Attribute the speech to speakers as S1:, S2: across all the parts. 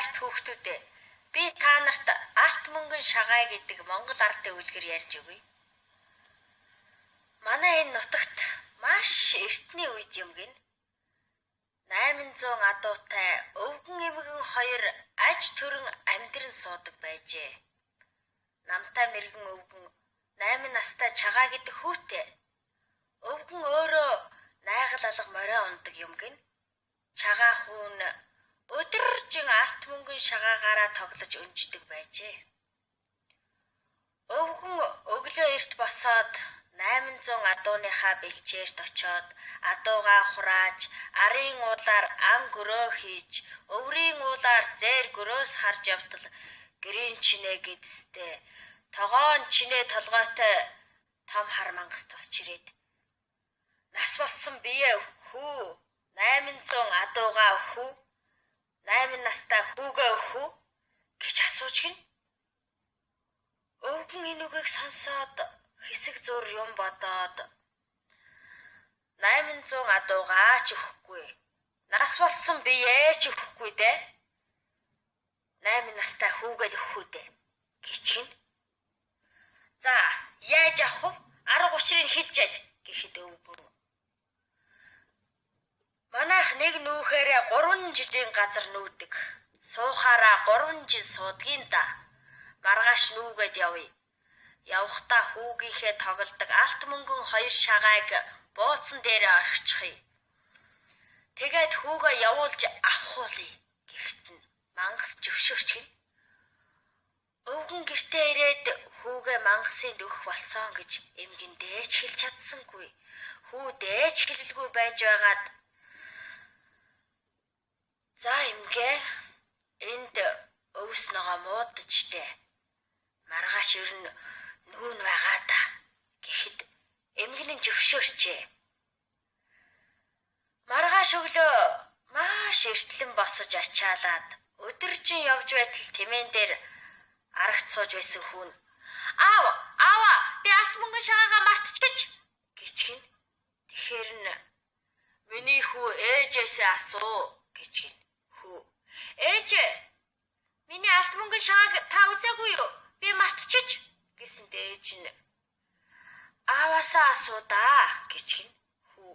S1: хайрт хүүхдүүдээ. Би та нарт алт мөнгөн шагаай гэдэг монгол ардын үлгэр ярьж өгье. Манай энэ нутагт маш эртний үед юм гин 800 адуутай өвгөн эмгэн хоёр аж төрөн амьдран суудаг байжээ. Намтай мэргэн өвгөн 8 настай чагаа гэдэг хүүтэй. Өвгөн өөрөө найгал алга морио ундаг юм гин. Чагаа хүүн өдөржин алт мөнгөн шагаагаараа тоглож өнждөг байжээ. Өвгөн өглөө эрт босоод 800 адууныхаа бэлчээрт очоод адуугаа хурааж, арын уулаар ан гөрөө хийж, өврийн уулаар зээр гөрөөс харж явтал гэрийн чинээ гэдстэй тогоон чинээ толгойтой том хар мангас тусч ирээд нас болсон бие хүү 800 адуугаа хүү 8 настай хүүгээ хүү гэж асууж гин. Өвгөн энэ үгийг сонсоод хэсэг зур юм бодоод 800 адуугаа ч өгөхгүй. Нас болсон бие ч өгөхгүй дээ. 8 настай хүүгээ л өгөх үү дээ гэж гин. За, яаж авах вэ? Арга учрыг хэлжээл гэхэд өвгөн. Манайх нэг нүүхээрээ 3 жилийн газар нүүдэг. Суухаараа 3 жил суудгийн да. Маргааш нүүгээд явъя. Явхдаа хүүгийнхээ тоглодог алт мөнгөн 2 шагааг бууцан дээрээ орхичихъя. Тэгээд хүүгээ явуулж авахуулъя гэхэд нь мангас зөвшөөрч гин. Өвгөн гэртээ ирээд хүүгээ мангасын өгөх болсон гэж эмгэндээ ч хэлж чадсангүй. Хүүдээ ч хэлэлгүй байж байгаад за эмгээ энд өвс ногоо муудажтэй. Маргааш ер нь нүүн байгаа да гэхэд эмгэн нь зөвшөөрчээ. Маргааш өглөө маш эртлэн босож ачаалаад өдөржин явж байтал тэмээн дээр арагт сууж байсан хүн аава би алт мөнгөн шагаагаа мартчихж гэчгэн. Тэгэхээр нь миний хүү ээжээсээ асуу гэчгэн. Хүү ээж миний алт мөнгөн шагааг та үзээгүй юу? Би мартчихж гэсэн ээж нь ааваасаа асуу да гэчгэн. Хүү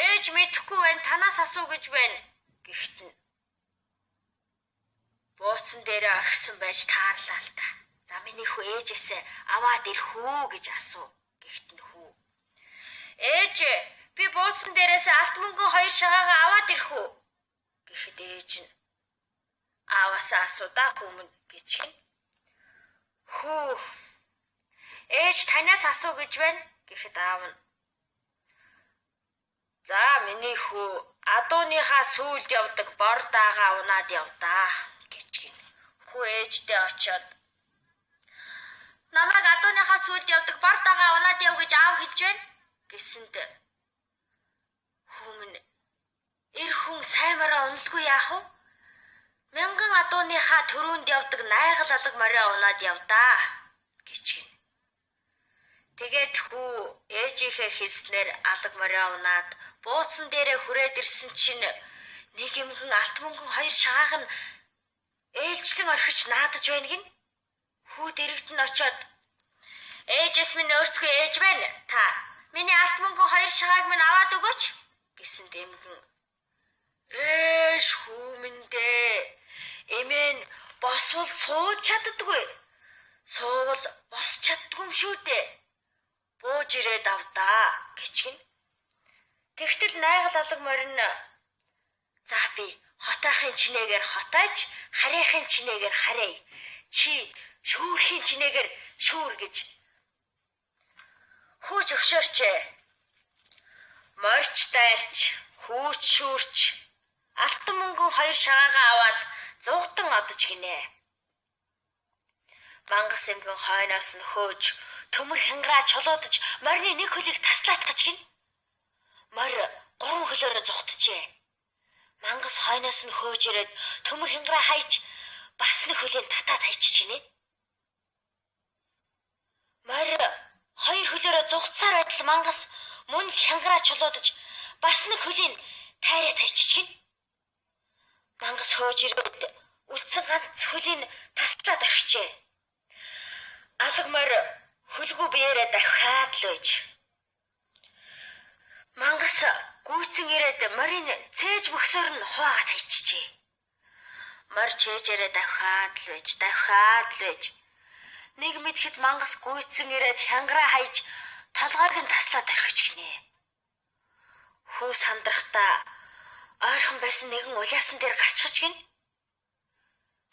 S1: ээж мэдэхгүй байна, танаас асуу гэж байна гэхт нь бууцан дээрээ орхисон байж таарлаа л та. За миний хүү ээжээсээ аваад ирэх үү гэж асуу гэхт нь хүү ээж би бууцан дээрээс алт мөнгөн 2 шагаагаа аваад ирэх үү гэхэд ээж нь ааваасаа асуу да хүмүүн гэчгэн. Хүү ээж танаас асуу гэж байна гэхэд аав нь за миний хүү адууныхаа сүүлд явдаг бор даага унаад явдаа гэчгэн. Хүү ээжтэй очиод намайг адууныхаа сүүлд явдаг бор даага унаад яв гэж аав хэлж байна гэсэнд хүмүн эр хүн саймараа уналгүй яах вэ? Мянган адууныхаа төрөнд явдаг найгал алга морио унаад явдаа гэчгэн. Тэгээд хүү ээжийнхээ хэлснээр алга морио унаад бууцан дээрээ хүрээд ирсэн чинь нэг эмгэн алт мөнгөн 2 шагааг нь ээлжлэн орхиж наадаж байна гин. Хүү дэрэгдэн очоод ээжээс минь өөрсгөө ээж байна. Та миний алт мөнгөн 2 шагааг минь аваад өгөөч гэсэн эмгэн. Ээш хүү минь дээ. Эмэн босвол сууж чаддаггүй. Суувал босч чаддгүй юм шүү дээ. Бууж ирээд авдаа гэчгэн. Тэгтэл найгал алга морин за би хотойхын чинээгээр хотойж, харийнхын чинээгээр харъя. Чи шүүрхийн чинээгээр шүүр гэж хүү зөвшөөрчээ. Морч дайрч, хүүч шүүрч, алтан мөнгөн 2 шагаагаа аваад зугтан одож гинэ. Мангас эмгэн хойноос нь хөөж, төмөр хянграа чулуудаж, морины нэг хөлийг таслаатгаж гин. Мор 3 хөлөөрөө зугтжээ. Мангас хойноос нь хөөж ирээд төмөр хянграа хайж, бас нэг хөлийн татаад хайчих гинэ. Мор 2 хөлөөрөө зугтсаар байтал мангас мөн л хянграа чулуудаж, бас нэг хөлийн тайраад хайчих гин. Мангас хөөж ирээд үлдсэн ганц хөлийн таслаад орхижээ. Алгамаар хөлгөө биеэрээ давхаад л байж. Мангас гүйцэн ирээд морин цээж бөхсөөр нь хуваагаад хайчихжээ. Мор чэжээрээ давхаад л байж. Нэг мэдэхэд мангас гүйцэн ирээд хянгараа хайж толгойг нь таслаад орхиж гинэ. Хүү сандрахтаа ойрхон байсан нэгэн улаасан дээр гарчиж гин.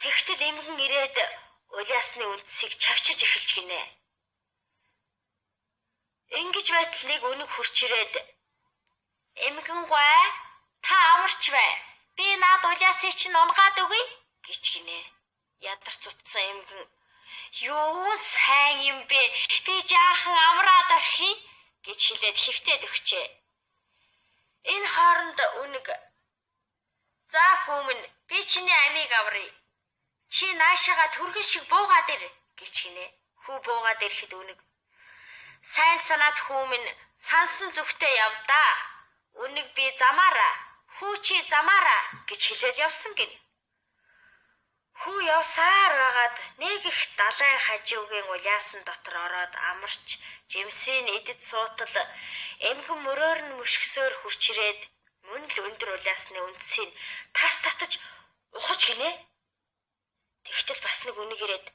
S1: Тэгтэл эмгэн ирээд улаасны үндсийг чавчиж эхэлж гинэ. Ингэж байтал нэг өнөг хурч ирээд эмгэн гой та амарч бай. Би наад улаасыг чинь унгаад өгье гэж гинэ. Ядарч утсан эмгэн юу сайн юм бэ? Би жаахан амраад орхи гэж хэлээд хэвтээд өгчээ. Энэ хооронд өнөг за хүмүн би чиний амийг авръя. Чи наашаага түргэн шиг буугаад ир гэж гинэ. Хүү буугаад ирэхэд өнөг сайн санаад хүмүн сансан зүгтээ явдаа. Өнөг би замаараа, хүү чи замаараа гэж хэлээд явсан гин. Хүү явсаар байгаад нэг их далайн хажуугийн улаасан дотор ороод амарч жимсийн идэд суутал эмгэн мөрөөр нь мөшгсөөр хурч ирээд мөн л өндөр улаасны үндсийг тас татаж ухаж гинэ. Тэгтэл бас нэг үнэг ирээд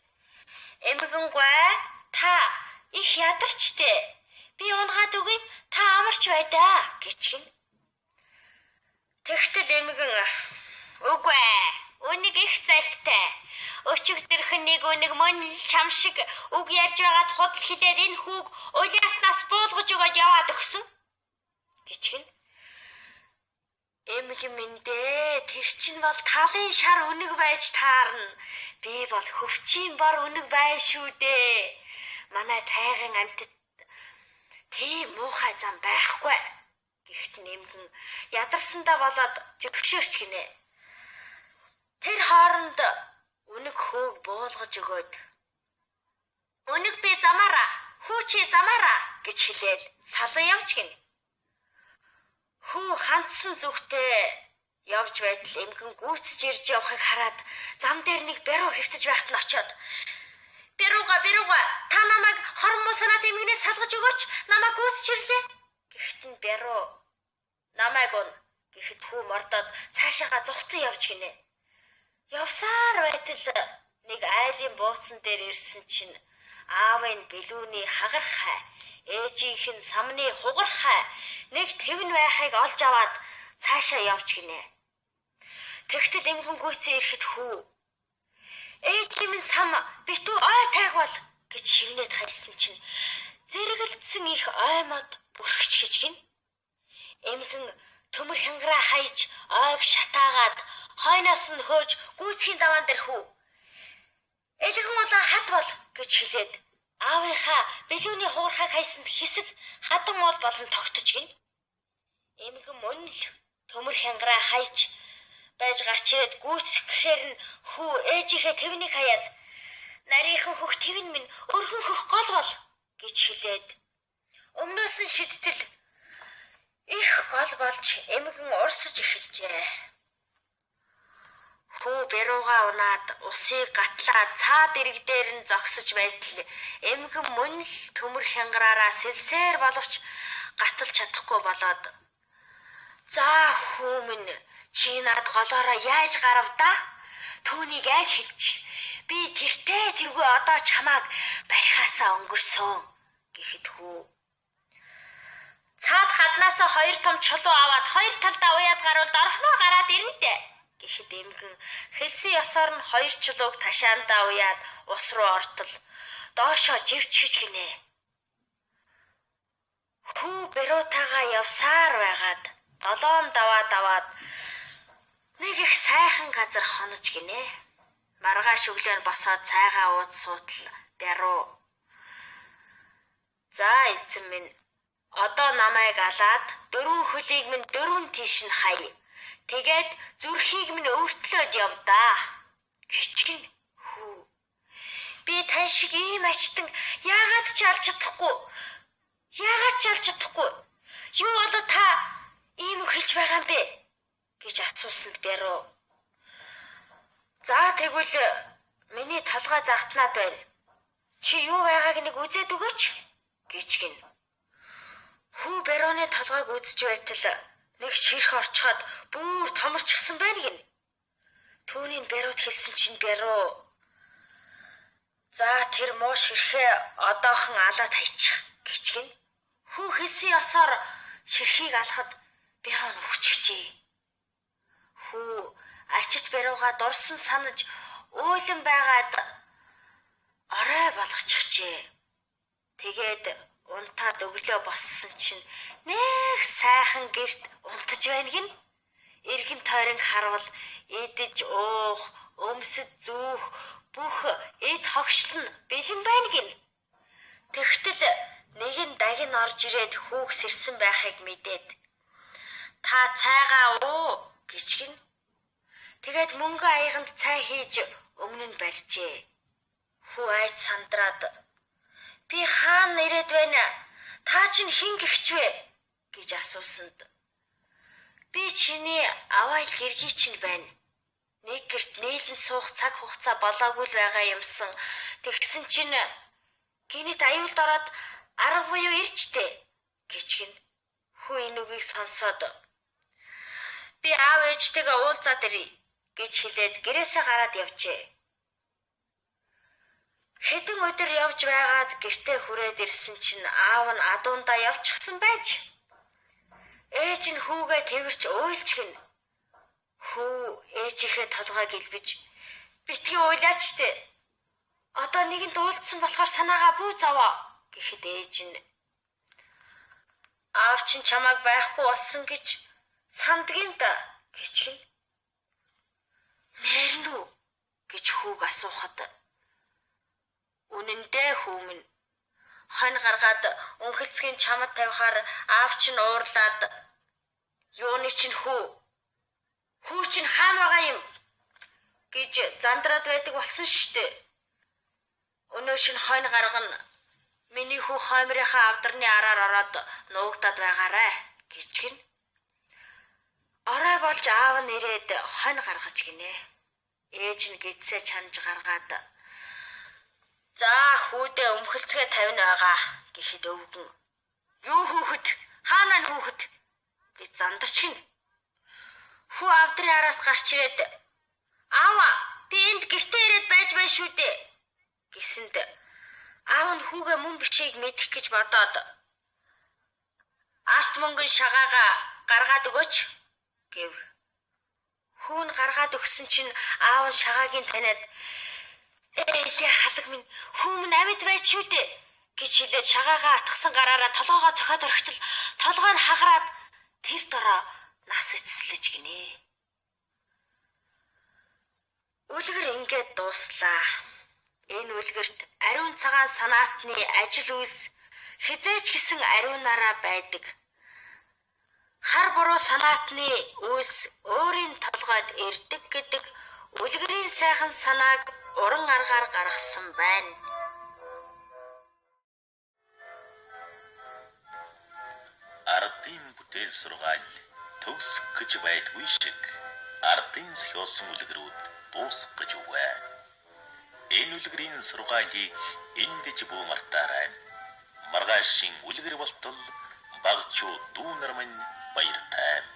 S1: эмгэн гой та их ядарчтэй. Би унгаад өгье та амарч байдаа гэж гин. Тэгтэл эмгэн үгүй үнийг их залтай. Өчигдөрхөн нэг үнэг мөн чам шиг үг ярьж байгаад худал хэлээд энэ хүүг улааснаас буулгаж өгөөд яваад өгсөн гэж гин. Эмгэн минь дээ тэр чинь бол талын шар үнэг байж таарна. Би бол хөвчийн бор үнэг байна шүү дээ. Манай тайган амьтад тийм муухай зам байхгүй. Гэхдээ эмгэн ядарсандаа болоод зөвшөөрч гинэ. Тэр хооронд үнэг хөөг буулгаж өгөөд үнэг би замаараа, хүү чи замаараа гэж хэлээл салан явж гинэ. Хүү хандсан зүгтээ явж байтал эмгэн гүйцэж ирж явахыг хараад зам дээр нэг баруу хэвтэж байхад нь очиод Бэрууга та намайг хормоо санаад эмгэнээс салгаж өгөөч, намайг гүйцэж ирлээ. Гэхдээ нь баруу намайг он гэхэд хүү мордоод цаашаага зүхтэн явж гинэ. Явсаар байтал нэг айлын бууцсан дээр ирсэн чинь аавын бэлүүний хагархай, ээжийнх нь самны хугархай нэг тэвэн байхыг олж аваад цаашаа явж гинэ. Тэгтэл эмгэн гүйцэн ирэхэд хүү ээжийн минь сам битүү ой тайгвал гэж шивнээд хайсан чинь зэрэгэлдсэн их оймод бүрхэж гэж гин. Эмгэн төмөр хянгараа хайж ойг шатаагаад хойноос нь хөөж гүйцхийн даваан дээр хүү элгэн улаан хад бол гэж хэлээд аавынхаа бэлүүний хуурхайг хайсанд хэсэг хадан уул болон тогтож гин. Эмгэн мөн л төмөр хянгараа хайж байж гарч ирээд гүйцэхээр нь хүү ээжийнхээ тэвнийг хаяад нарийнхан хөх тэвэн минь өргөн хөх гол бол гэж хэлээд өмнөөс нь шидтэл их гол болж эмгэн урсаж эхэлжээ. Хүү бэрууга унаад усыг гатлаад цаад ирэг дээр нь зогсож байтал эмгэн мөн л төмөр хянгараараа сэлсээр боловч гатал чадахгүй болоод за хүмүн чи над голоороо яаж гарав да? Түүнийг аль хэлж. Би тэртээ тэргүй одоо чамааг барихаасаа өнгөрсөн гэхэд хүү. Цаад хаднаасаа хоёр том чулуу аваад хоёр талдаа уяад гарвал дорхноо гараад ирнэ дээ. Гэхэд эмгэн хэлсэн ёсоор нь хоёр чулууг ташаандаа уяад ус руу ортол доошоо живчиж гинэ. Хүү бэрутаага явсаар байгаад долоон даваад нэг их сайхан газар хонож гинэ. Маргааш өглөөр босоод цайгаа ууд суутал баруу. За эзэн минь одоо намайг алаад дөрвөн хөлийг минь дөрвөн тийш нь хай. Тэгээд зүрхийг минь өвтлөөд явдаа. Гिचгэн хүү. Би тань шиг ийм ачтан яагаад ч алж чадахгүй. Юу болоо та ийм хэлж байгаа юм бэ? гэж асуусанд баруу. За тэгвэл миний толгой загтнаад байна. Чи юу байгааг нэг үзээд өгөөч гэж гин. Хүү Барууны толгойг үзэж байтал нэг ширх орчход бүр томорчихсан байна гин. Түүнийг Барууд хэлсэн чинь Баруу. За тэр муу ширхээ одоохон алаад хайчих гэж гин. Хүү хэлсэн ёсоор ширхийг алахад Баруу нь өгчихжээ. Хүү ачиж Барууга дурсан санаж уйлан байгаад орой болгочихжээ. Тэгээд унтаад өглөө боссон чинь нэг сайхан гэрт унтаж байна гин. Иргэн тойрон харвал идэж уух, өмсөж зүүх бүх эд хогшлон бэлэн байна гин. Тэгтэл нэгэн дагин орж ирээд хүүг сэрсэн байхыг мэдээд та цайгаа уу гэж гин. Тэгээд мөнгө аяганд цай хийж өмнө нь барьжээ. Хүү айц сандраад би хаана ирээд байна? Та чинь хэн гэгч вэ? гэж асуусанд би чиний авайл гэргий чинь байна. Нэг гэрт нээлэн суух цаг хугацаа болоогүй л байгаа юмсан. Тэгсэн чинь гинэт аюулд ороод арга буюу иржтэй гэж гин. Хүү энэ үгийг сонсоод би аав ээжтэйгээ уулзаад ирье гэж хэлээд гэрээсээ гараад явжээ. Хэдэн өдөр явж байгаад гэртээ хүрээд ирсэн чинь аав нь адуундаа явчихсан байж. Ээж нь хүүгээ тэрч уйлж гин. Хүү ээжийнхээ толгойг илбэж битгий уйлаач тэ. Одоо нэгэнд уулзсан болохоор санаагаа бүү заваа гэхэд ээж нь аав чинь чамайг байхгүй болсон гэж сандгийн да гэж гин. Нэрнэ үү гэж хүүг асуухад үнэндээ хүү минь хань гаргаад өнхөлцгийн чамд тавихаар аав чинь уурлаад юуны чинь хүү чинь хаана байгаа юм гэж зандраад байдаг болсон штэ. Өнөө шин хойно гаргана миний хүү хоймрынхаа авдарны араар ороод нуугдаад байгаарэ гэж гин. Орой болж аав нь ирээд хойно гаргаж гинэ. Ээж нь гидсээ чанж гаргаад за хүүдээ өмхөлцгээ тавина байгаа гэхэд өвгөн юу хүүхэд хаана нь хүүхэд гэж зандарч гин. Хүү авдрын араас гарч ирээд аава би энд гэртээ ирээд байж байна шүү дээ гэсэнд аав нь хүүгээ мөн бишийг мэдэх гэж бодоод алт мөнгөн шагаагаа гаргаад өгөөч гэв. Хүү нь гаргаад өгсөн чинь аав нь шагаагийн таниад ээлээ халаг минь хүү минь амьд байж шүү дээ гэж хэлээд шагаагаа атгсан гараараа толгоогоо цохиод орхитол толгой нь хагараад тэр дороо нас эцэслэж гинэ. Үлгэр ингээд дууслаа. Энэ үлгэрт ариун цагаан санаатны ажил үйлс хизээч гисэн ариунаараа байдаг. Хар буруу санаатны үйлс өөрийн толгойд ирдэг гэдэг үлгэрийн сайхан санааг уран аргаар гаргасан байна.
S2: Ардын бүтээл сургаал төгсөх гэж байдгүй шиг ардын сөхөөсөн үлгэрүүд дуусах гэж үвэ. Энэ үлгэрийн сургаалыг эндэж бүү мартаарай. Маргаашийн үлгэр болтол багчуу дүү нар минь баяртай.